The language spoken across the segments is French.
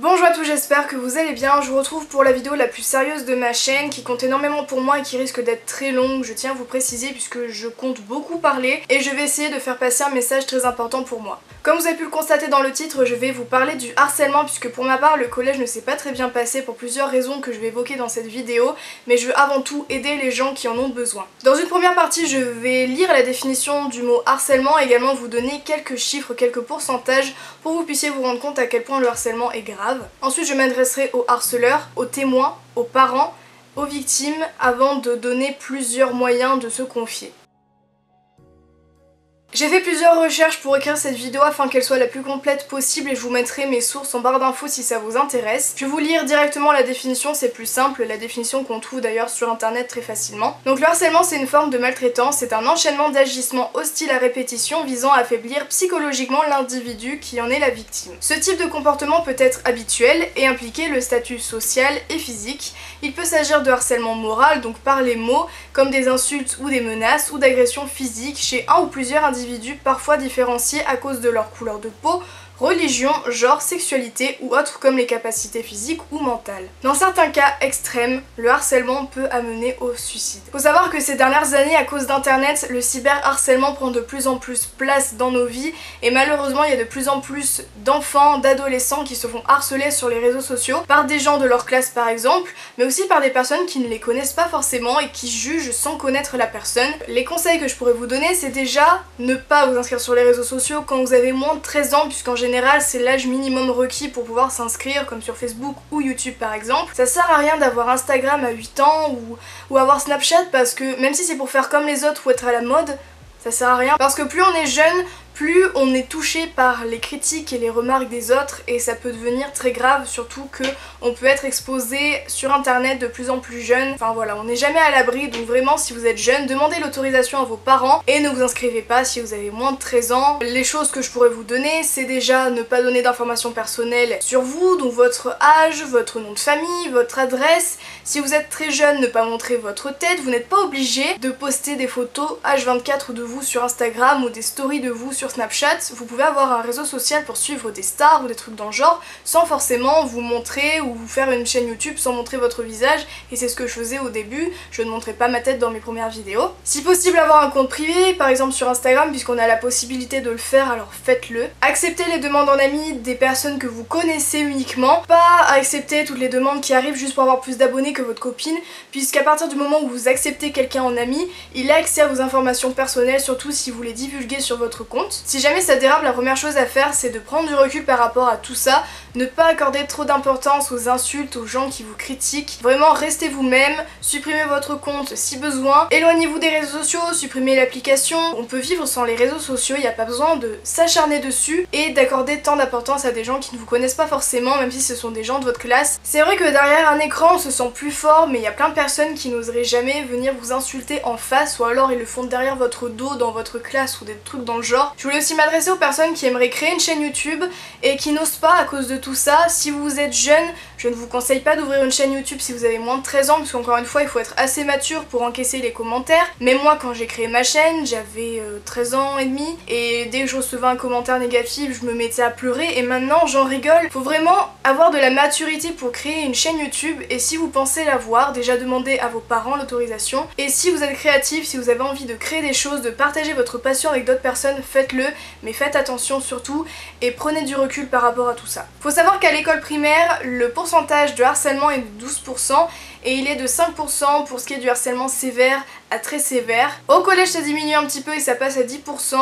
Bonjour à tous, j'espère que vous allez bien. Je vous retrouve pour la vidéo la plus sérieuse de ma chaîne qui compte énormément pour moi et qui risque d'être très longue, je tiens à vous préciser puisque je compte beaucoup parler et je vais essayer de faire passer un message très important pour moi. Comme vous avez pu le constater dans le titre, je vais vous parler du harcèlement puisque pour ma part le collège ne s'est pas très bien passé pour plusieurs raisons que je vais évoquer dans cette vidéo, mais je veux avant tout aider les gens qui en ont besoin. Dans une première partie, je vais lire la définition du mot harcèlement et également vous donner quelques chiffres, quelques pourcentages pour que vous puissiez vous rendre compte à quel point le harcèlement est grave. Ensuite, je m'adresserai aux harceleurs, aux témoins, aux parents, aux victimes, avant de donner plusieurs moyens de se confier. J'ai fait plusieurs recherches pour écrire cette vidéo afin qu'elle soit la plus complète possible et je vous mettrai mes sources en barre d'infos si ça vous intéresse. Je vais vous lire directement la définition, c'est plus simple, la définition qu'on trouve d'ailleurs sur internet très facilement. Donc le harcèlement c'est une forme de maltraitance, c'est un enchaînement d'agissements hostiles à répétition visant à affaiblir psychologiquement l'individu qui en est la victime. Ce type de comportement peut être habituel et impliquer le statut social et physique. Il peut s'agir de harcèlement moral, donc par les mots, comme des insultes ou des menaces ou d'agressions physiques chez un ou plusieurs individus parfois différenciés à cause de leur couleur de peau, religion, genre, sexualité ou autres comme les capacités physiques ou mentales. Dans certains cas extrêmes, le harcèlement peut amener au suicide. Faut savoir que ces dernières années, à cause d'internet, le cyberharcèlement prend de plus en plus place dans nos vies et malheureusement il y a de plus en plus d'enfants, d'adolescents qui se font harceler sur les réseaux sociaux par des gens de leur classe par exemple, mais aussi par des personnes qui ne les connaissent pas forcément et qui jugent sans connaître la personne. Les conseils que je pourrais vous donner, c'est déjà ne pas vous inscrire sur les réseaux sociaux quand vous avez moins de 13 ans, puisqu'en général c'est l'âge minimum requis pour pouvoir s'inscrire, comme sur Facebook ou YouTube par exemple. Ça sert à rien d'avoir Instagram à 8 ans ou avoir Snapchat parce que même si c'est pour faire comme les autres ou être à la mode, ça sert à rien parce que plus on est jeune, plus on est touché par les critiques et les remarques des autres et ça peut devenir très grave, surtout que on peut être exposé sur internet de plus en plus jeune. Enfin voilà, on n'est jamais à l'abri, donc vraiment si vous êtes jeune, demandez l'autorisation à vos parents et ne vous inscrivez pas si vous avez moins de 13 ans. Les choses que je pourrais vous donner, c'est déjà ne pas donner d'informations personnelles sur vous, donc votre âge, votre nom de famille, votre adresse. Si vous êtes très jeune, ne pas montrer votre tête, vous n'êtes pas obligé de poster des photos H24 de vous sur Instagram ou des stories de vous sur Snapchat. Vous pouvez avoir un réseau social pour suivre des stars ou des trucs dans le genre sans forcément vous montrer ou vous faire une chaîne YouTube sans montrer votre visage, et c'est ce que je faisais au début, je ne montrais pas ma tête dans mes premières vidéos. Si possible, avoir un compte privé, par exemple sur Instagram, puisqu'on a la possibilité de le faire, alors faites-le. Acceptez les demandes en ami des personnes que vous connaissez uniquement, pas accepter toutes les demandes qui arrivent juste pour avoir plus d'abonnés que votre copine, puisqu'à partir du moment où vous acceptez quelqu'un en ami, il a accès à vos informations personnelles, surtout si vous les divulguez sur votre compte. Si jamais ça dérape, la première chose à faire c'est de prendre du recul par rapport à tout ça, ne pas accorder trop d'importance aux insultes, aux gens qui vous critiquent. Vraiment restez vous-même, supprimez votre compte si besoin, éloignez-vous des réseaux sociaux, supprimez l'application. On peut vivre sans les réseaux sociaux, il n'y a pas besoin de s'acharner dessus et d'accorder tant d'importance à des gens qui ne vous connaissent pas forcément, même si ce sont des gens de votre classe. C'est vrai que derrière un écran on se sent plus fort, mais il y a plein de personnes qui n'oseraient jamais venir vous insulter en face, ou alors ils le font derrière votre dos, dans votre classe ou des trucs dans le genre. Je voulais aussi m'adresser aux personnes qui aimeraient créer une chaîne YouTube et qui n'osent pas à cause de tout ça. Si vous êtes jeune, je ne vous conseille pas d'ouvrir une chaîne YouTube si vous avez moins de 13 ans, parce qu'encore une fois il faut être assez mature pour encaisser les commentaires. Mais moi quand j'ai créé ma chaîne, j'avais 13 ans et demi et dès que je recevais un commentaire négatif je me mettais à pleurer et maintenant j'en rigole. Faut vraiment avoir de la maturité pour créer une chaîne YouTube, et si vous pensez l'avoir, déjà demandez à vos parents l'autorisation. Et si vous êtes créatif, si vous avez envie de créer des choses, de partager votre passion avec d'autres personnes, faites-le, mais faites attention surtout et prenez du recul par rapport à tout ça. Faut savoir qu'à l'école primaire, le pourcentage de harcèlement est de 12% et il est de 5% pour ce qui est du harcèlement sévère à très sévère. Au collège ça diminue un petit peu et ça passe à 10%,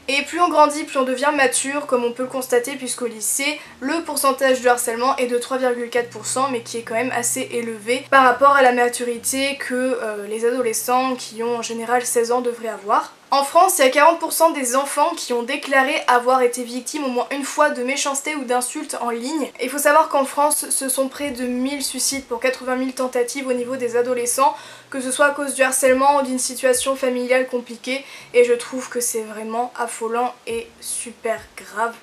et plus on grandit, plus on devient mature, comme on peut le constater, puisqu'au lycée, le pourcentage de harcèlement est de 3,4%, mais qui est quand même assez élevé par rapport à la maturité que les adolescents qui ont en général 16 ans devraient avoir. En France, il y a 40% des enfants qui ont déclaré avoir été victimes au moins une fois de méchanceté ou d'insultes en ligne. Et il faut savoir qu'en France, ce sont près de 1000 suicides pour 80 000 tentatives au niveau des adolescents, que ce soit à cause du harcèlement ou d'une situation familiale compliquée, et je trouve que c'est vraiment affolant et super grave.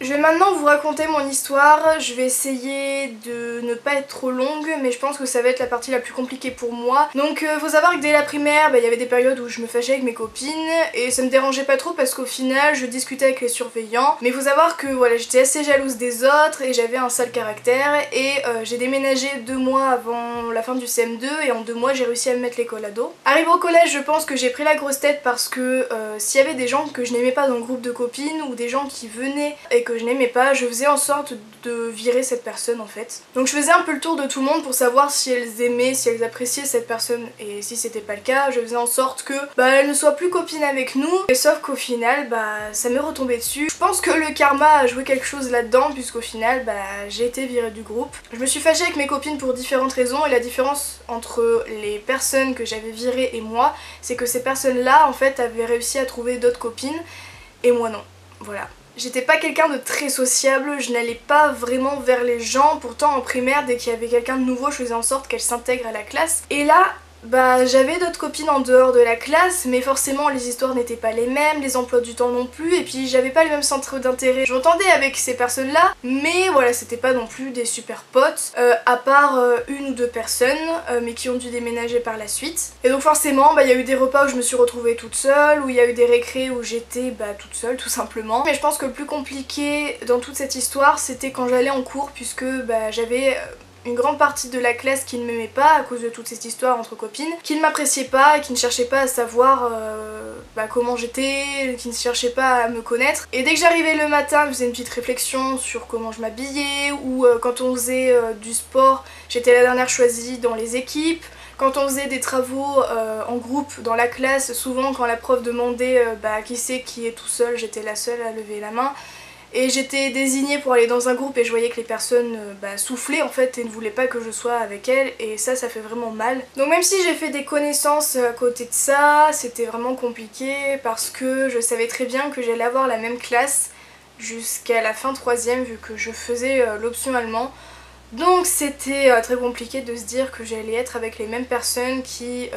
Je vais maintenant vous raconter mon histoire, je vais essayer de ne pas être trop longue mais je pense que ça va être la partie la plus compliquée pour moi. Donc faut savoir que dès la primaire, il y avait des périodes où je me fâchais avec mes copines et ça me dérangeait pas trop parce qu'au final je discutais avec les surveillants. Mais faut savoir que voilà, j'étais assez jalouse des autres et j'avais un sale caractère et j'ai déménagé 2 mois avant la fin du CM2 et en 2 mois j'ai réussi à me mettre l'école ado. Arrivé au collège, je pense que j'ai pris la grosse tête parce que s'il y avait des gens que je n'aimais pas dans le groupe de copines ou des gens qui venaient et que je n'aimais pas, je faisais en sorte de virer cette personne en fait. Donc je faisais un peu le tour de tout le monde pour savoir si elles aimaient, si elles appréciaient cette personne et si c'était pas le cas, je faisais en sorte que elle ne soit plus copine avec nous et sauf qu'au final ça m'est retombé dessus. Je pense que le karma a joué quelque chose là-dedans puisqu'au final j'ai été virée du groupe. Je me suis fâchée avec mes copines pour différentes raisons et la différence entre les personnes que j'avais virées et moi, c'est que ces personnes-là en fait avaient réussi à trouver d'autres copines et moi non. Voilà. J'étais pas quelqu'un de très sociable, je n'allais pas vraiment vers les gens, pourtant en primaire dès qu'il y avait quelqu'un de nouveau je faisais en sorte qu'elle s'intègre à la classe. Et là j'avais d'autres copines en dehors de la classe mais forcément les histoires n'étaient pas les mêmes, les emplois du temps non plus et puis j'avais pas les mêmes centres d'intérêt. Je m'entendais avec ces personnes là mais voilà c'était pas non plus des super potes à part une ou deux personnes mais qui ont dû déménager par la suite. Et donc forcément il y a eu des repas où je me suis retrouvée toute seule, où il y a eu des récrés où j'étais toute seule tout simplement. Mais je pense que le plus compliqué dans toute cette histoire c'était quand j'allais en cours puisque j'avais une grande partie de la classe qui ne m'aimait pas à cause de toute cette histoire entre copines, qui ne m'appréciait pas et qui ne cherchait pas à savoir comment j'étais, qui ne cherchait pas à me connaître. Et dès que j'arrivais le matin, je faisais une petite réflexion sur comment je m'habillais ou quand on faisait du sport, j'étais la dernière choisie dans les équipes. Quand on faisait des travaux en groupe dans la classe, souvent quand la prof demandait qui c'est qui est tout seul, j'étais la seule à lever la main. Et j'étais désignée pour aller dans un groupe et je voyais que les personnes soufflaient en fait et ne voulaient pas que je sois avec elles et ça fait vraiment mal. Donc même si j'ai fait des connaissances à côté de ça, c'était vraiment compliqué parce que je savais très bien que j'allais avoir la même classe jusqu'à la fin 3ème vu que je faisais l'option allemand. Donc c'était très compliqué de se dire que j'allais être avec les mêmes personnes qui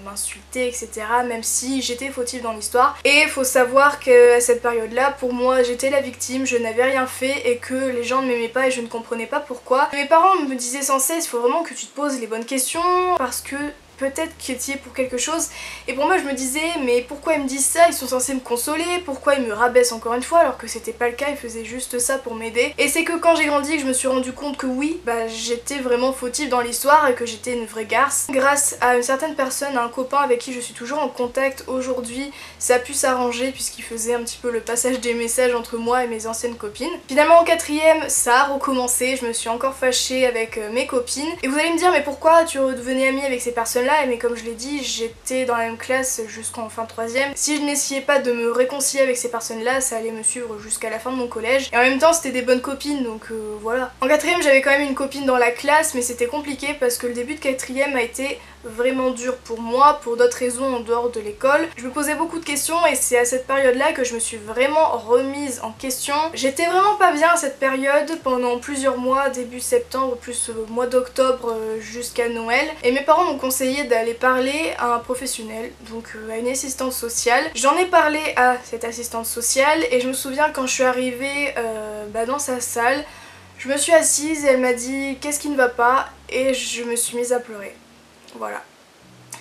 m'insultaient etc. même si j'étais fautive dans l'histoire. Et faut savoir qu'à cette période là pour moi j'étais la victime, je n'avais rien fait et que les gens ne m'aimaient pas et je ne comprenais pas pourquoi. Mes parents me disaient sans cesse il faut vraiment que tu te poses les bonnes questions parce que peut-être qu'ils étaient pour quelque chose et pour moi je me disais mais pourquoi ils me disent ça, ils sont censés me consoler, pourquoi ils me rabaissent encore une fois alors que c'était pas le cas, ils faisaient juste ça pour m'aider. Et c'est que quand j'ai grandi que je me suis rendu compte que oui j'étais vraiment fautive dans l'histoire et que j'étais une vraie garce. Grâce à une certaine personne, à un copain avec qui je suis toujours en contact aujourd'hui, ça a pu s'arranger puisqu'il faisait un petit peu le passage des messages entre moi et mes anciennes copines. Finalement en 4ème ça a recommencé, je me suis encore fâchée avec mes copines et vous allez me dire mais pourquoi tu redevenais amie avec ces personnes là? Mais comme je l'ai dit, j'étais dans la même classe jusqu'en fin 3ème. Si je n'essayais pas de me réconcilier avec ces personnes-là, ça allait me suivre jusqu'à la fin de mon collège. Et en même temps, c'était des bonnes copines, donc voilà. En 4ème, j'avais quand même une copine dans la classe, mais c'était compliqué parce que le début de 4ème a été vraiment dur pour moi, pour d'autres raisons en dehors de l'école. Je me posais beaucoup de questions et c'est à cette période-là que je me suis vraiment remise en question. J'étais vraiment pas bien à cette période pendant plusieurs mois, début septembre, plus mois d'octobre jusqu'à Noël. Et mes parents m'ont conseillé d'aller parler à un professionnel, donc à une assistante sociale. J'en ai parlé à cette assistante sociale et je me souviens quand je suis arrivée dans sa salle, je me suis assise et elle m'a dit qu'est-ce qui ne va pas et je me suis mise à pleurer. Voilà.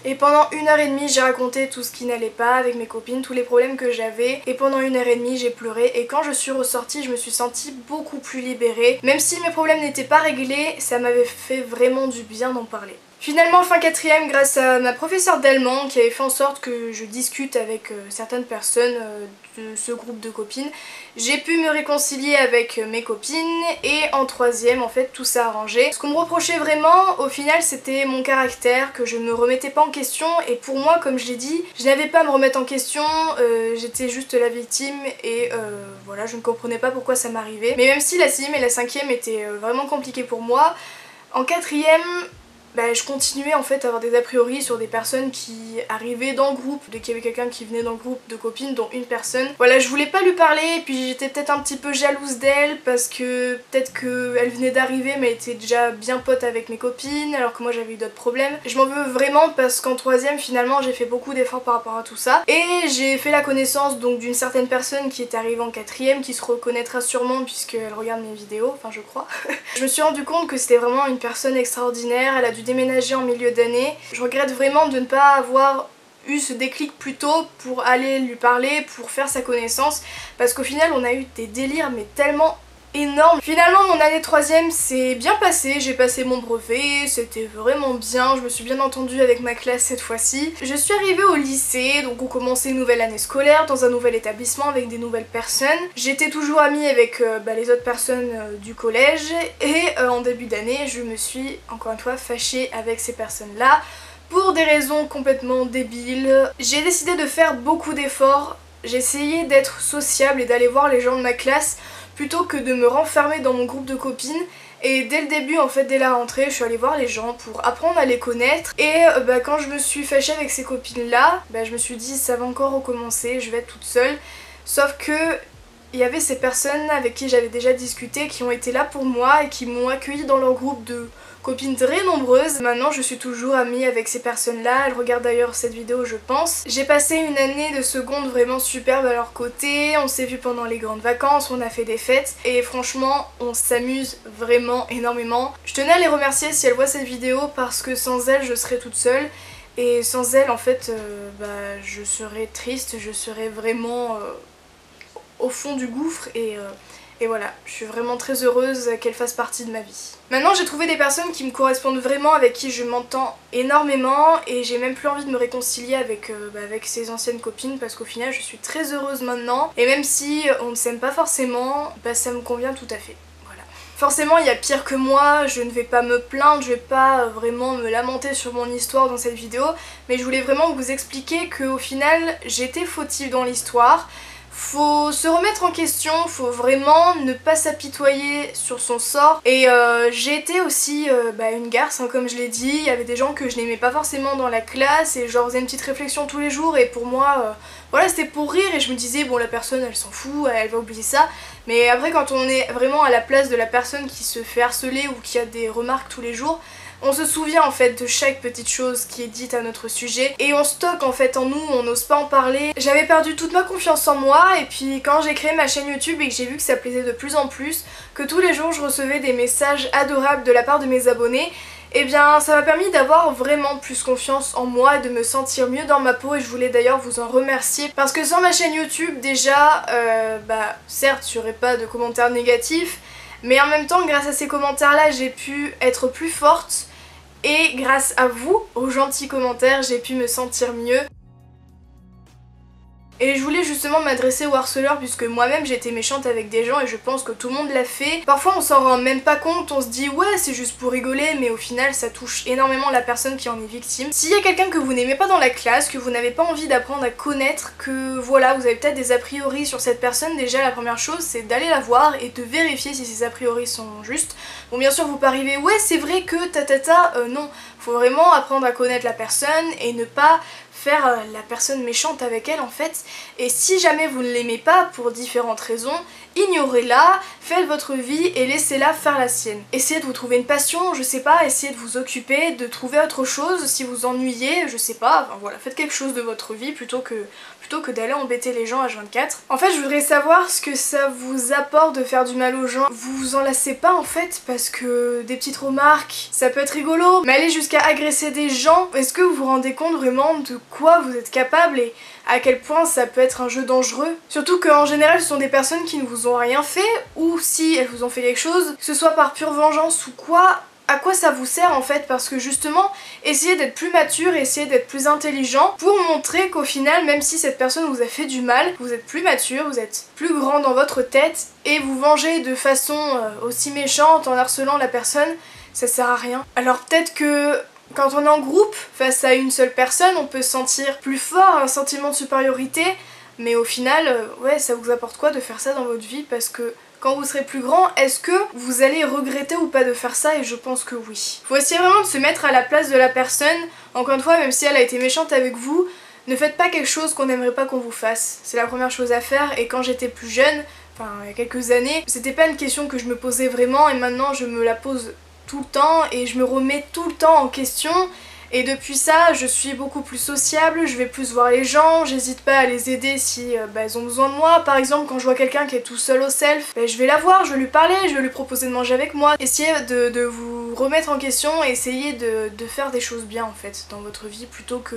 Et pendant 1h30 j'ai raconté tout ce qui n'allait pas avec mes copines, tous les problèmes que j'avais et pendant 1h30 j'ai pleuré et quand je suis ressortie je me suis sentie beaucoup plus libérée. Même si mes problèmes n'étaient pas réglés, ça m'avait fait vraiment du bien d'en parler. Finalement fin 4ème, grâce à ma professeure d'allemand qui avait fait en sorte que je discute avec certaines personnes de ce groupe de copines, j'ai pu me réconcilier avec mes copines et en 3ème en fait tout s'est arrangé. Ce qu'on me reprochait vraiment au final c'était mon caractère, que je me remettais pas en question et pour moi comme je l'ai dit, je n'avais pas à me remettre en question, j'étais juste la victime et voilà je ne comprenais pas pourquoi ça m'arrivait. Mais même si la 6ème et la 5ème étaient vraiment compliquées pour moi, en 4ème je continuais en fait à avoir des a priori sur des personnes qui arrivaient dans le groupe, dès qu'il y avait quelqu'un qui venait dans le groupe de copines, dont une personne. Voilà, je voulais pas lui parler, et puis j'étais peut-être un petit peu jalouse d'elle, parce que peut-être qu'elle venait d'arriver mais elle était déjà bien pote avec mes copines, alors que moi j'avais eu d'autres problèmes. Je m'en veux vraiment parce qu'en troisième finalement j'ai fait beaucoup d'efforts par rapport à tout ça, et j'ai fait la connaissance donc d'une certaine personne qui est arrivée en quatrième, qui se reconnaîtra sûrement puisqu'elle regarde mes vidéos, enfin je crois. Je me suis rendu compte que c'était vraiment une personne extraordinaire, elle a dû déménager en milieu d'année. Je regrette vraiment de ne pas avoir eu ce déclic plus tôt pour aller lui parler, pour faire sa connaissance, parce qu'au final on a eu des délires mais tellement énormes. Finalement mon année 3ème s'est bien passée, j'ai passé mon brevet, c'était vraiment bien, je me suis bien entendue avec ma classe cette fois-ci. Je suis arrivée au lycée, donc on commençait une nouvelle année scolaire dans un nouvel établissement avec des nouvelles personnes. J'étais toujours amie avec les autres personnes du collège, et en début d'année je me suis encore une fois fâchée avec ces personnes-là pour des raisons complètement débiles. J'ai décidé de faire beaucoup d'efforts, j'ai essayé d'être sociable et d'aller voir les gens de ma classe plutôt que de me renfermer dans mon groupe de copines. Et dès le début, en fait, dès la rentrée, je suis allée voir les gens pour apprendre à les connaître. Et quand je me suis fâchée avec ces copines-là, je me suis dit ça va encore recommencer, je vais être toute seule. Sauf que il y avait ces personnes avec qui j'avais déjà discuté qui ont été là pour moi et qui m'ont accueillie dans leur groupe de copines très nombreuses. Maintenant je suis toujours amie avec ces personnes-là, elles regardent d'ailleurs cette vidéo je pense. J'ai passé une année de seconde vraiment superbe à leur côté, on s'est vu pendant les grandes vacances, on a fait des fêtes et franchement on s'amuse vraiment énormément. Je tenais à les remercier si elles voient cette vidéo parce que sans elles je serais toute seule. Et sans elles en fait je serais triste, je serais vraiment au fond du gouffre et voilà, je suis vraiment très heureuse qu'elles fassent partie de ma vie. Maintenant j'ai trouvé des personnes qui me correspondent vraiment, avec qui je m'entends énormément et j'ai même plus envie de me réconcilier avec ces anciennes copines parce qu'au final je suis très heureuse maintenant et même si on ne s'aime pas forcément, ça me convient tout à fait. Forcément il y a pire que moi, je ne vais pas me plaindre, je vais pas vraiment me lamenter sur mon histoire dans cette vidéo, mais je voulais vraiment vous expliquer qu'au final j'étais fautive dans l'histoire. Faut se remettre en question, faut vraiment ne pas s'apitoyer sur son sort. Et j'ai été aussi une garce, comme je l'ai dit, il y avait des gens que je n'aimais pas forcément dans la classe et je leur faisais une petite réflexion tous les jours et pour moi, voilà, c'était pour rire et je me disais bon la personne elle s'en fout, elle va oublier ça. Mais après quand on est vraiment à la place de la personne qui se fait harceler ou qui a des remarques tous les jours, on se souvient en fait de chaque petite chose qui est dite à notre sujet et on stocke en fait en nous, on n'ose pas en parler. J'avais perdu toute ma confiance en moi et puis quand j'ai créé ma chaîne YouTube et que j'ai vu que ça plaisait de plus en plus, que tous les jours je recevais des messages adorables de la part de mes abonnés, et bien ça m'a permis d'avoir vraiment plus confiance en moi et de me sentir mieux dans ma peau et je voulais d'ailleurs vous en remercier parce que sans ma chaîne YouTube déjà, certes il n'y aurait pas de commentaires négatifs, mais en même temps grâce à ces commentaires là j'ai pu être plus forte. Et grâce à vous, aux gentils commentaires, j'ai pu me sentir mieux. Et je voulais justement m'adresser aux harceleurs puisque moi-même j'étais méchante avec des gens et je pense que tout le monde l'a fait. Parfois on s'en rend même pas compte, on se dit ouais c'est juste pour rigoler mais au final ça touche énormément la personne qui en est victime. S'il y a quelqu'un que vous n'aimez pas dans la classe, que vous n'avez pas envie d'apprendre à connaître, que voilà vous avez peut-être des a priori sur cette personne, déjà la première chose c'est d'aller la voir et de vérifier si ces a priori sont justes. Bon bien sûr vous pouvez arriver ouais c'est vrai que non, faut vraiment apprendre à connaître la personne et ne pas faire la personne méchante avec elle en fait. Et si jamais vous ne l'aimez pas pour différentes raisons, ignorez-la, faites votre vie et laissez-la faire la sienne. Essayez de vous trouver une passion, je sais pas, essayez de vous occuper, de trouver autre chose, si vous ennuyez, je sais pas, enfin voilà, faites quelque chose de votre vie plutôt que d'aller embêter les gens H24. En fait je voudrais savoir ce que ça vous apporte de faire du mal aux gens. Vous vous en lassez pas en fait parce que des petites remarques ça peut être rigolo, mais aller jusqu'à agresser des gens, est-ce que vous vous rendez compte vraiment de quoi vous êtes capable et à quel point ça peut être un jeu dangereux? Surtout qu'en général ce sont des personnes qui ne vous ont rien fait, ou si elles vous ont fait quelque chose, que ce soit par pure vengeance ou quoi, à quoi ça vous sert en fait? Parce que justement, essayez d'être plus mature, essayez d'être plus intelligent pour montrer qu'au final, même si cette personne vous a fait du mal, vous êtes plus mature, vous êtes plus grand dans votre tête et vous vengez de façon aussi méchante en harcelant la personne, ça sert à rien. Alors peut-être que quand on est en groupe, face à une seule personne, on peut se sentir plus fort, un sentiment de supériorité, mais au final, ouais, ça vous apporte quoi de faire ça dans votre vie? Parce que quand vous serez plus grand, est-ce que vous allez regretter ou pas de faire ça? Et je pense que oui. Faut essayer vraiment de se mettre à la place de la personne. Encore une fois, même si elle a été méchante avec vous, ne faites pas quelque chose qu'on n'aimerait pas qu'on vous fasse. C'est la première chose à faire. Et quand j'étais plus jeune, enfin il y a quelques années, c'était pas une question que je me posais vraiment et maintenant je me la pose tout le temps et je me remets tout le temps en question. Et depuis ça, je suis beaucoup plus sociable, je vais plus voir les gens, j'hésite pas à les aider si elles ont besoin de moi. Par exemple, quand je vois quelqu'un qui est tout seul au self, je vais la voir, je vais lui parler, je vais lui proposer de manger avec moi. Essayez de vous remettre en question et essayez de faire des choses bien en fait dans votre vie plutôt que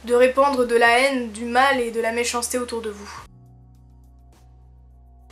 de répandre de la haine, du mal et de la méchanceté autour de vous.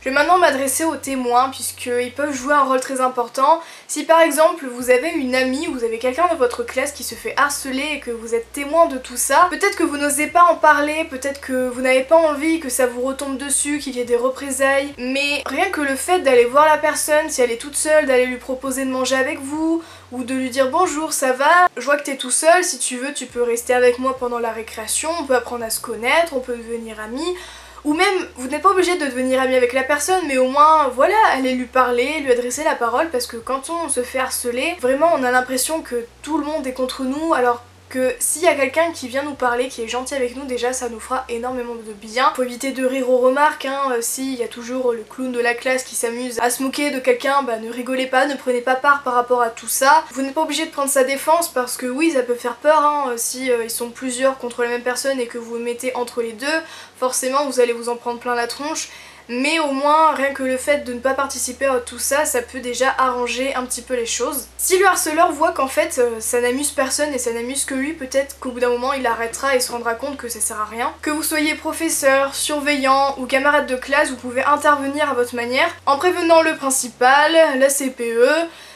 Je vais maintenant m'adresser aux témoins puisqu'ils peuvent jouer un rôle très important. Si par exemple vous avez une amie, vous avez quelqu'un de votre classe qui se fait harceler et que vous êtes témoin de tout ça, peut-être que vous n'osez pas en parler, peut-être que vous n'avez pas envie que ça vous retombe dessus, qu'il y ait des représailles, mais rien que le fait d'aller voir la personne, si elle est toute seule, d'aller lui proposer de manger avec vous, ou de lui dire bonjour, ça va, je vois que t'es tout seul, si tu veux tu peux rester avec moi pendant la récréation, on peut apprendre à se connaître, on peut devenir amis. Ou même, vous n'êtes pas obligé de devenir ami avec la personne, mais au moins, voilà, allez lui parler, lui adresser la parole, parce que quand on se fait harceler, vraiment on a l'impression que tout le monde est contre nous, alors que s'il y a quelqu'un qui vient nous parler, qui est gentil avec nous, déjà ça nous fera énormément de bien. Faut éviter de rire aux remarques, s'il y a toujours le clown de la classe qui s'amuse à se moquer de quelqu'un, ne rigolez pas, ne prenez pas part par rapport à tout ça. Vous n'êtes pas obligé de prendre sa défense parce que oui, ça peut faire peur, si ils sont plusieurs contre la même personne et que vous vous mettez entre les deux, forcément vous allez vous en prendre plein la tronche. Mais au moins, rien que le fait de ne pas participer à tout ça, ça peut déjà arranger un petit peu les choses. Si le harceleur voit qu'en fait ça n'amuse personne et ça n'amuse que lui, peut-être qu'au bout d'un moment il arrêtera et se rendra compte que ça sert à rien. Que vous soyez professeur, surveillant ou camarade de classe, vous pouvez intervenir à votre manière en prévenant le principal, la CPE,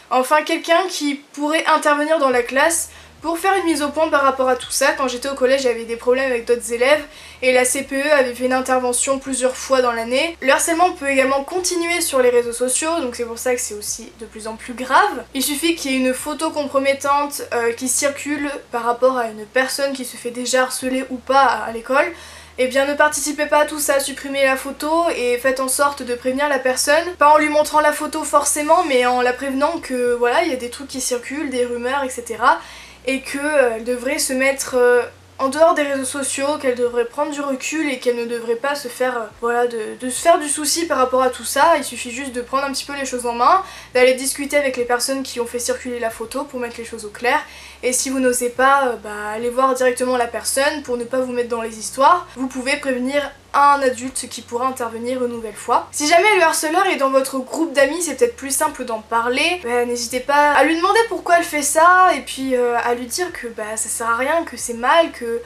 enfin quelqu'un qui pourrait intervenir dans la classe pour faire une mise au point par rapport à tout ça. Quand j'étais au collège, j'avais des problèmes avec d'autres élèves et la CPE avait fait une intervention plusieurs fois dans l'année. Le harcèlement peut également continuer sur les réseaux sociaux, donc c'est pour ça que c'est aussi de plus en plus grave. Il suffit qu'il y ait une photo compromettante qui circule par rapport à une personne qui se fait déjà harceler ou pas à l'école. Eh bien ne participez pas à tout ça, supprimez la photo et faites en sorte de prévenir la personne. Pas en lui montrant la photo forcément, mais en la prévenant que voilà, il y a des trucs qui circulent, des rumeurs, etc. Et qu'elle devrait se mettre en dehors des réseaux sociaux, qu'elle devrait prendre du recul et qu'elle ne devrait pas se faire de se faire du souci par rapport à tout ça. Il suffit juste de prendre un petit peu les choses en main, d'aller discuter avec les personnes qui ont fait circuler la photo pour mettre les choses au clair. Et si vous n'osez pas, allez voir directement la personne pour ne pas vous mettre dans les histoires. Vous pouvez prévenir un adulte qui pourra intervenir une nouvelle fois. Si jamais le harceleur est dans votre groupe d'amis, c'est peut-être plus simple d'en parler. N'hésitez pas à lui demander pourquoi elle fait ça et puis à lui dire que ça sert à rien, que c'est mal, que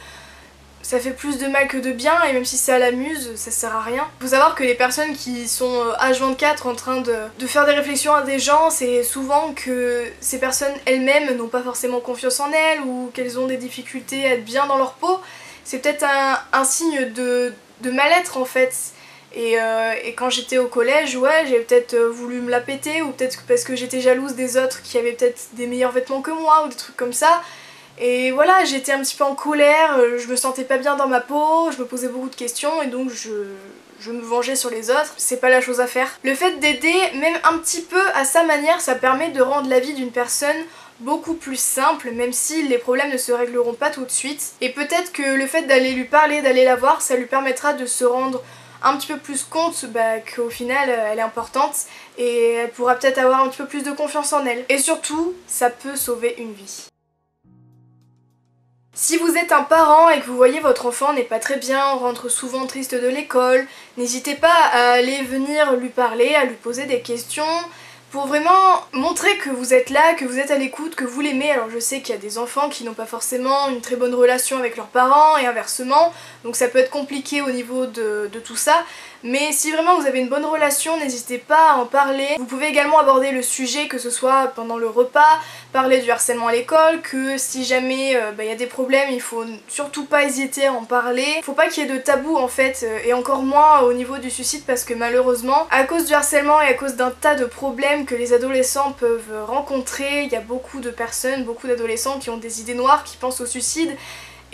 ça fait plus de mal que de bien et même si ça l'amuse, ça sert à rien. Faut savoir que les personnes qui sont H24 en train de faire des réflexions à des gens, c'est souvent que ces personnes elles-mêmes n'ont pas forcément confiance en elles ou qu'elles ont des difficultés à être bien dans leur peau. C'est peut-être un signe de mal-être en fait. Et quand j'étais au collège, ouais, j'ai peut-être voulu me la péter ou peut-être parce que j'étais jalouse des autres qui avaient peut-être des meilleurs vêtements que moi ou des trucs comme ça. Et voilà, j'étais un petit peu en colère, je me sentais pas bien dans ma peau, je me posais beaucoup de questions et donc je me vengeais sur les autres. C'est pas la chose à faire. Le fait d'aider, même un petit peu à sa manière, ça permet de rendre la vie d'une personne beaucoup plus simple, même si les problèmes ne se régleront pas tout de suite. Et peut-être que le fait d'aller lui parler, d'aller la voir, ça lui permettra de se rendre un petit peu plus compte qu'au final elle est importante et elle pourra peut-être avoir un petit peu plus de confiance en elle. Et surtout, ça peut sauver une vie. Si vous êtes un parent et que vous voyez votre enfant n'est pas très bien, rentre souvent triste de l'école, n'hésitez pas à aller venir lui parler, à lui poser des questions pour vraiment montrer que vous êtes là, que vous êtes à l'écoute, que vous l'aimez. Alors je sais qu'il y a des enfants qui n'ont pas forcément une très bonne relation avec leurs parents et inversement, donc ça peut être compliqué au niveau de tout ça. Mais si vraiment vous avez une bonne relation, n'hésitez pas à en parler. Vous pouvez également aborder le sujet, que ce soit pendant le repas, parler du harcèlement à l'école, que si jamais y a des problèmes, il faut surtout pas hésiter à en parler. Faut pas qu'il y ait de tabou en fait, et encore moins au niveau du suicide parce que malheureusement, à cause du harcèlement et à cause d'un tas de problèmes que les adolescents peuvent rencontrer, il y a beaucoup de personnes, beaucoup d'adolescents qui ont des idées noires, qui pensent au suicide.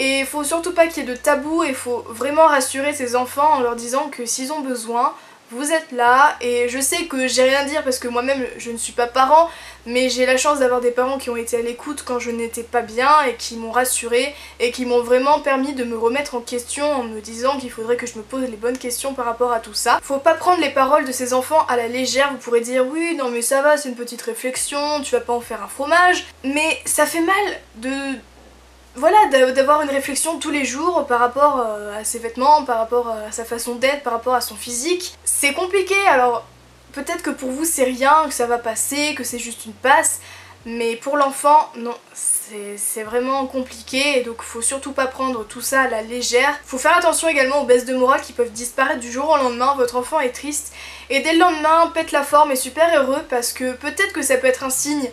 Et il faut surtout pas qu'il y ait de tabou et il faut vraiment rassurer ces enfants en leur disant que s'ils ont besoin, vous êtes là et je sais que j'ai rien à dire parce que moi-même je ne suis pas parent, mais j'ai la chance d'avoir des parents qui ont été à l'écoute quand je n'étais pas bien et qui m'ont rassurée et qui m'ont vraiment permis de me remettre en question en me disant qu'il faudrait que je me pose les bonnes questions par rapport à tout ça. Faut pas prendre les paroles de ces enfants à la légère, vous pourrez dire oui non mais ça va, c'est une petite réflexion, tu vas pas en faire un fromage, mais ça fait mal voilà, d'avoir une réflexion tous les jours par rapport à ses vêtements, par rapport à sa façon d'être, par rapport à son physique. C'est compliqué, alors peut-être que pour vous c'est rien, que ça va passer, que c'est juste une passe, mais pour l'enfant, non, c'est vraiment compliqué et donc faut surtout pas prendre tout ça à la légère. Faut faire attention également aux baisses de morale qui peuvent disparaître du jour au lendemain, votre enfant est triste et dès le lendemain pète la forme, est super heureux parce que peut-être que ça peut être un signe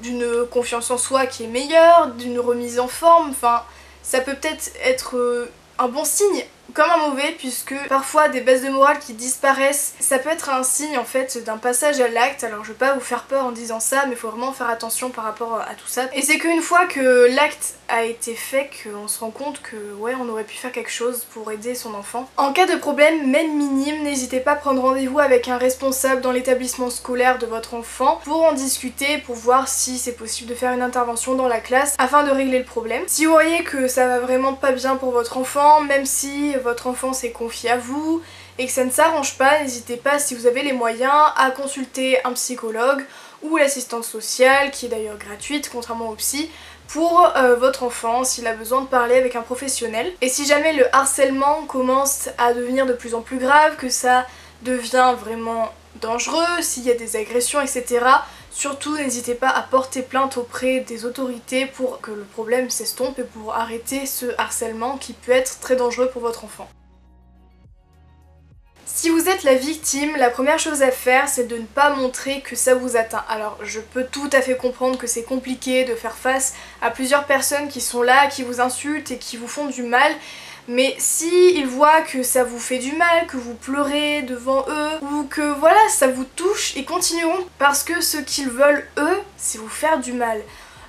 d'une confiance en soi qui est meilleure, d'une remise en forme, enfin ça peut peut-être être un bon signe comme un mauvais, puisque parfois des baisses de morale qui disparaissent, ça peut être un signe en fait d'un passage à l'acte. Alors je vais pas vous faire peur en disant ça, mais il faut vraiment faire attention par rapport à tout ça. Et c'est qu'une fois que l'acte a été fait qu'on se rend compte que ouais, on aurait pu faire quelque chose pour aider son enfant. En cas de problème, même minime, n'hésitez pas à prendre rendez-vous avec un responsable dans l'établissement scolaire de votre enfant pour en discuter, pour voir si c'est possible de faire une intervention dans la classe afin de régler le problème. Si vous voyez que ça va vraiment pas bien pour votre enfant, même si votre enfant s'est confié à vous et que ça ne s'arrange pas, n'hésitez pas, si vous avez les moyens, à consulter un psychologue ou l'assistante sociale, qui est d'ailleurs gratuite contrairement au psy, pour votre enfant s'il a besoin de parler avec un professionnel. Et si jamais le harcèlement commence à devenir de plus en plus grave, que ça devient vraiment dangereux, s'il y a des agressions, etc., surtout n'hésitez pas à porter plainte auprès des autorités pour que le problème s'estompe et pour arrêter ce harcèlement qui peut être très dangereux pour votre enfant. Si vous êtes la victime, la première chose à faire c'est de ne pas montrer que ça vous atteint. Alors je peux tout à fait comprendre que c'est compliqué de faire face à plusieurs personnes qui sont là, qui vous insultent et qui vous font du mal, mais si ils voient que ça vous fait du mal, que vous pleurez devant eux, ou que voilà, ça vous touche, ils continueront parce que ce qu'ils veulent eux, c'est vous faire du mal.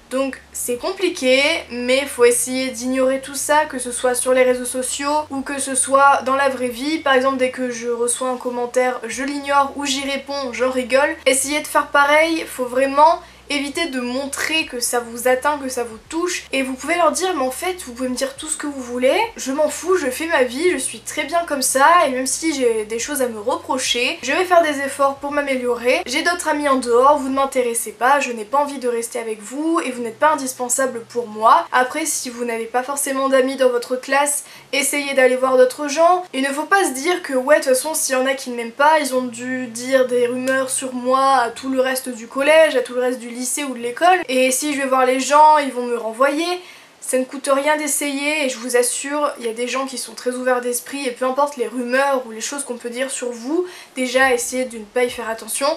Donc c'est compliqué, mais faut essayer d'ignorer tout ça, que ce soit sur les réseaux sociaux ou que ce soit dans la vraie vie. Par exemple, dès que je reçois un commentaire, je l'ignore ou j'y réponds, j'en rigole. Essayez de faire pareil, faut vraiment évitez de montrer que ça vous atteint, que ça vous touche, et vous pouvez leur dire mais en fait vous pouvez me dire tout ce que vous voulez, je m'en fous, je fais ma vie, je suis très bien comme ça, et même si j'ai des choses à me reprocher, je vais faire des efforts pour m'améliorer, j'ai d'autres amis en dehors, vous ne m'intéressez pas, je n'ai pas envie de rester avec vous et vous n'êtes pas indispensable pour moi. Après si vous n'avez pas forcément d'amis dans votre classe, essayez d'aller voir d'autres gens. Il ne faut pas se dire que ouais de toute façon s'il y en a qui ne m'aiment pas, ils ont dû dire des rumeurs sur moi à tout le reste du collège, à tout le reste du lycée ou de l'école, et si je vais voir les gens ils vont me renvoyer. Ça ne coûte rien d'essayer et je vous assure, il y a des gens qui sont très ouverts d'esprit et peu importe les rumeurs ou les choses qu'on peut dire sur vous, déjà essayez de ne pas y faire attention,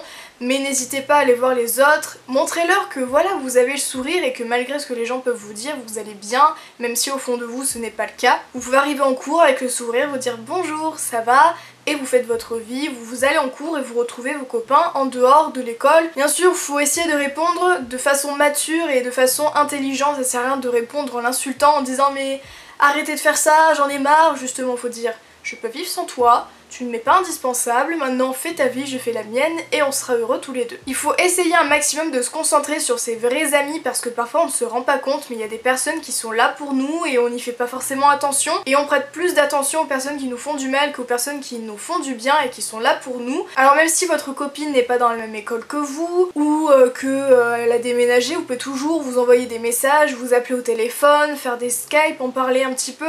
mais n'hésitez pas à aller voir les autres, montrez-leur que voilà vous avez le sourire et que malgré ce que les gens peuvent vous dire, vous allez bien, même si au fond de vous ce n'est pas le cas. Vous pouvez arriver en cours avec le sourire, vous dire bonjour, ça va, et vous faites votre vie, vous allez en cours et vous retrouvez vos copains en dehors de l'école. Bien sûr, il faut essayer de répondre de façon mature et de façon intelligente, ça sert à rien de répondre en l'insultant en disant mais arrêtez de faire ça, j'en ai marre, justement faut dire je peux vivre sans toi, tu ne m'es pas indispensable, maintenant fais ta vie, je fais la mienne et on sera heureux tous les deux. Il faut essayer un maximum de se concentrer sur ses vrais amis parce que parfois on ne se rend pas compte mais il y a des personnes qui sont là pour nous et on n'y fait pas forcément attention et on prête plus d'attention aux personnes qui nous font du mal qu'aux personnes qui nous font du bien et qui sont là pour nous. Alors même si votre copine n'est pas dans la même école que vous ou qu'elle a déménagé, vous pouvez toujours vous envoyer des messages, vous appeler au téléphone, faire des Skype, en parler un petit peu.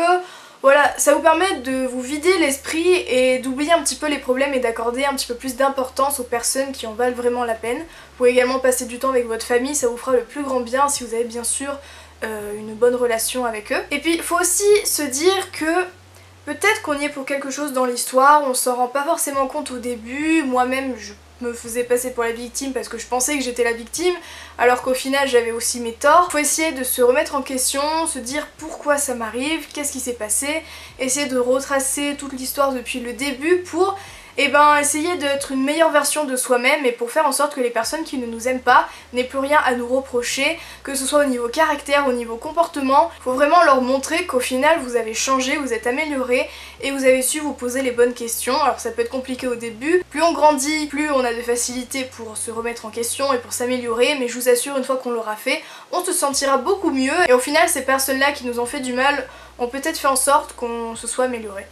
Voilà, ça vous permet de vous vider l'esprit et d'oublier un petit peu les problèmes et d'accorder un petit peu plus d'importance aux personnes qui en valent vraiment la peine. Vous pouvez également passer du temps avec votre famille, ça vous fera le plus grand bien si vous avez bien sûr une bonne relation avec eux. Et puis il faut aussi se dire que peut-être qu'on y est pour quelque chose dans l'histoire, on s'en rend pas forcément compte au début, moi-même je me faisais passer pour la victime parce que je pensais que j'étais la victime alors qu'au final j'avais aussi mes torts. Faut essayer de se remettre en question, se dire pourquoi ça m'arrive, qu'est-ce qui s'est passé, essayer de retracer toute l'histoire depuis le début pour et ben essayer d'être une meilleure version de soi-même et pour faire en sorte que les personnes qui ne nous aiment pas n'aient plus rien à nous reprocher, que ce soit au niveau caractère, au niveau comportement. Faut vraiment leur montrer qu'au final vous avez changé, vous êtes amélioré et vous avez su vous poser les bonnes questions. Alors ça peut être compliqué au début, plus on grandit, plus on a de facilité pour se remettre en question et pour s'améliorer, mais je vous assure, une fois qu'on l'aura fait, on se sentira beaucoup mieux et au final ces personnes-là qui nous ont fait du mal ont peut-être fait en sorte qu'on se soit amélioré.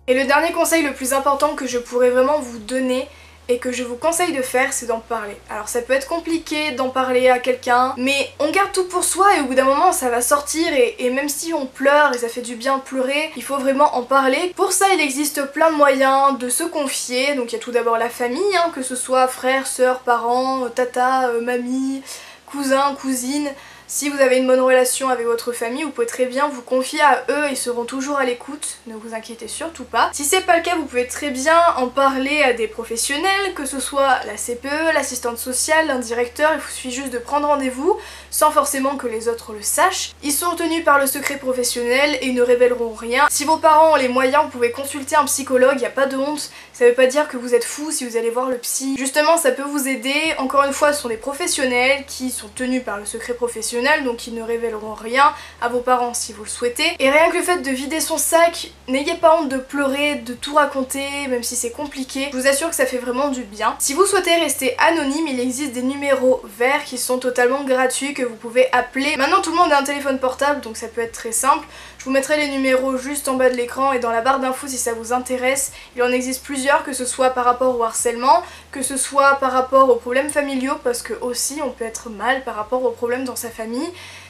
Et le dernier conseil le plus important que je pourrais vraiment vous donner et que je vous conseille de faire, c'est d'en parler. Alors ça peut être compliqué d'en parler à quelqu'un, mais on garde tout pour soi et au bout d'un moment ça va sortir et même si on pleure et ça fait du bien de pleurer, il faut vraiment en parler. Pour ça il existe plein de moyens de se confier, donc il y a tout d'abord la famille, hein, que ce soit frères, sœurs, parents, tata, mamie, cousins, cousines. Si vous avez une bonne relation avec votre famille, vous pouvez très bien vous confier à eux, ils seront toujours à l'écoute, ne vous inquiétez surtout pas. Si c'est pas le cas, vous pouvez très bien en parler à des professionnels, que ce soit la CPE, l'assistante sociale, un directeur, il vous suffit juste de prendre rendez-vous, sans forcément que les autres le sachent. Ils sont tenus par le secret professionnel et ils ne révéleront rien. Si vos parents ont les moyens, vous pouvez consulter un psychologue, il n'y a pas de honte, ça veut pas dire que vous êtes fou si vous allez voir le psy. Justement, ça peut vous aider, encore une fois, ce sont des professionnels qui sont tenus par le secret professionnel, donc ils ne révéleront rien à vos parents si vous le souhaitez. Et rien que le fait de vider son sac, n'ayez pas honte de pleurer, de tout raconter, même si c'est compliqué. Je vous assure que ça fait vraiment du bien. Si vous souhaitez rester anonyme, il existe des numéros verts qui sont totalement gratuits que vous pouvez appeler. Maintenant tout le monde a un téléphone portable, donc ça peut être très simple. Je vous mettrai les numéros juste en bas de l'écran et dans la barre d'infos si ça vous intéresse. Il en existe plusieurs, que ce soit par rapport au harcèlement, que ce soit par rapport aux problèmes familiaux, parce que aussi on peut être mal par rapport aux problèmes dans sa famille.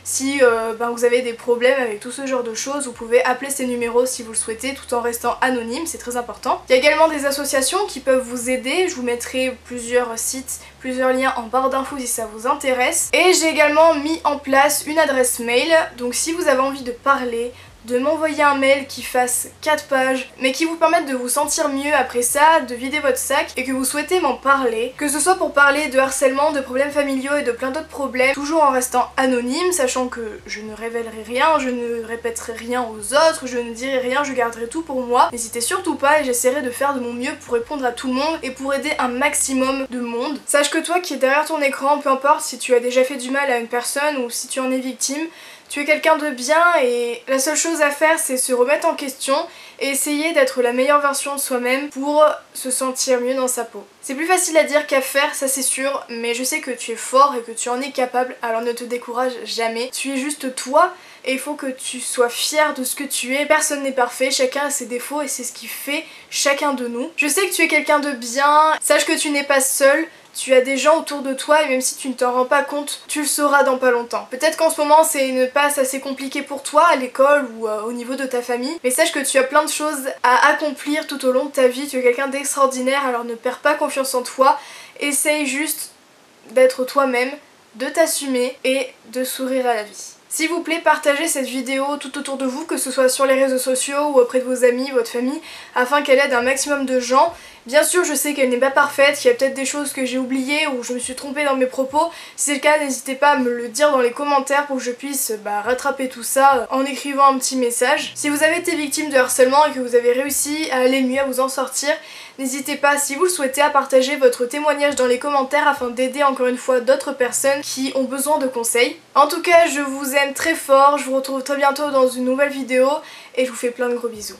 Si vous avez des problèmes avec tout ce genre de choses, vous pouvez appeler ces numéros si vous le souhaitez tout en restant anonyme, c'est très important. Il y a également des associations qui peuvent vous aider, je vous mettrai plusieurs sites, plusieurs liens en barre d'infos si ça vous intéresse. Et j'ai également mis en place une adresse mail, donc si vous avez envie de parler, de m'envoyer un mail qui fasse 4 pages mais qui vous permette de vous sentir mieux après ça, de vider votre sac et que vous souhaitez m'en parler, que ce soit pour parler de harcèlement, de problèmes familiaux et de plein d'autres problèmes, toujours en restant anonyme, sachant que je ne révélerai rien, je ne répéterai rien aux autres, je ne dirai rien, je garderai tout pour moi. N'hésitez surtout pas et j'essaierai de faire de mon mieux pour répondre à tout le monde et pour aider un maximum de monde. Sache que toi qui es derrière ton écran, peu importe si tu as déjà fait du mal à une personne ou si tu en es victime, tu es quelqu'un de bien et la seule chose à faire c'est se remettre en question et essayer d'être la meilleure version de soi-même pour se sentir mieux dans sa peau. C'est plus facile à dire qu'à faire, ça c'est sûr, mais je sais que tu es fort et que tu en es capable, alors ne te décourage jamais. Tu es juste toi et il faut que tu sois fier de ce que tu es. Personne n'est parfait, chacun a ses défauts et c'est ce qui fait chacun de nous. Je sais que tu es quelqu'un de bien, sache que tu n'es pas seul. Tu as des gens autour de toi et même si tu ne t'en rends pas compte, tu le sauras dans pas longtemps. Peut-être qu'en ce moment c'est une passe assez compliquée pour toi à l'école ou au niveau de ta famille, mais sache que tu as plein de choses à accomplir tout au long de ta vie, tu es quelqu'un d'extraordinaire, alors ne perds pas confiance en toi, essaye juste d'être toi-même, de t'assumer et de sourire à la vie. S'il vous plaît, partagez cette vidéo tout autour de vous, que ce soit sur les réseaux sociaux ou auprès de vos amis, votre famille, afin qu'elle aide un maximum de gens. Bien sûr, je sais qu'elle n'est pas parfaite, qu'il y a peut-être des choses que j'ai oubliées ou je me suis trompée dans mes propos. Si c'est le cas, n'hésitez pas à me le dire dans les commentaires pour que je puisse rattraper tout ça en écrivant un petit message. Si vous avez été victime de harcèlement et que vous avez réussi à aller mieux, à vous en sortir, n'hésitez pas, si vous le souhaitez, à partager votre témoignage dans les commentaires afin d'aider encore une fois d'autres personnes qui ont besoin de conseils. En tout cas, je vous aime très fort, je vous retrouve très bientôt dans une nouvelle vidéo et je vous fais plein de gros bisous.